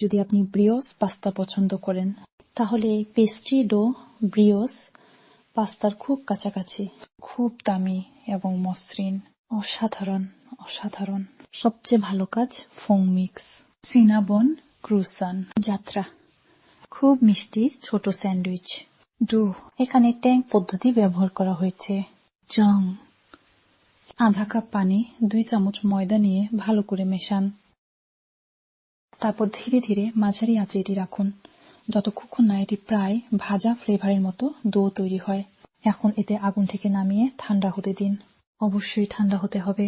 যদি আপনি ব্রিওস পাস্তা পছন্দ করেন তাহলে এই পেস্ট্রি ডো ব্রিওস পাস্তার খুব কাছাকাছি, খুব দামি এবং মসৃণ, অসাধারণ অসাধারণ। সবচেয়ে ভালো কাজ ফোং মিক্স, সিনাবন ক্রুসান, যাত্রা, খুব মিষ্টি ছোট স্যান্ডউইচ, ডো। এখানে ট্যাঙ্ক পদ্ধতি ব্যবহার করা হয়েছে। জং, আধা কাপ পানি, 2 চামচ ময়দা নিয়ে ভালো করে মেশান। তারপর ধীরে ধীরে মাঝারি আঁচে এটি রাখুন যতক্ষণ না এটি প্রায় ভাজা ফ্লেভারের মতো ডো তৈরি হয়। এখন এতে আগুন থেকে নামিয়ে ঠান্ডা হতে দিন। অবশ্যই ঠান্ডা হতে হবে।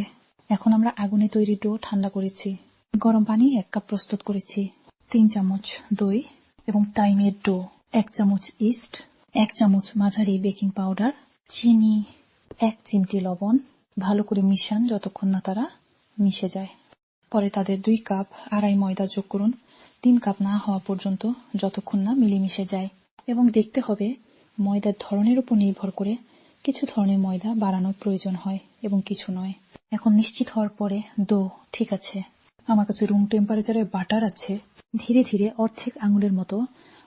এখন আমরা আগুনে তৈরি ডো ঠান্ডা করেছি। গরম পানি 1 কাপ প্রস্তুত করেছি, 3 চামচ দই এবং টাইমের ডো, 1 চামচ ইস্ট, 1 চামচ মাঝারি বেকিং পাউডার, চিনি, 1 চিমটি লবণ। ভালো করে মিশান যতক্ষণ না তারা মিশে যায়। পরে তাদের 2 কাপ আড়াই ময়দা যোগ করুন 3 কাপ না হওয়া পর্যন্ত, যতক্ষণ না মিলেমিশে যায়। এবং দেখতে হবে ময়দার ধরনের উপর নির্ভর করে কিছু ধরনের ময়দা বাড়ানোর প্রয়োজন হয় এবং কিছু নয়। এখন নিশ্চিত হওয়ার পরে ডো ঠিক আছে। আমার কাছে রুম টেম্পারেচারে বাটার আছে। ধীরে ধীরে অর্ধেক আঙুলের মতো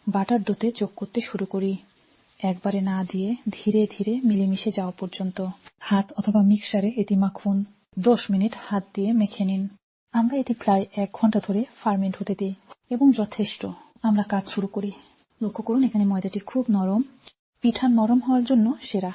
বাটার ডোতে যোগ করতে শুরু করি, একবারে না দিয়ে ধীরে ধীরে মিলেমিশে যাওয়া পর্যন্ত। হাত অথবা মিক্সারে এটি মাখুন। 10 মিনিট হাত দিয়ে মেখে নিন। আমরা এটি প্রায় 1 ঘন্টা ধরে ফার্মেন্ট হতে দিই এবং যথেষ্ট। আমরা কাজ শুরু করি। লক্ষ্য করুন এখানে ময়দাটি খুব নরম, পিঠা নরম হওয়ার জন্য সেরা।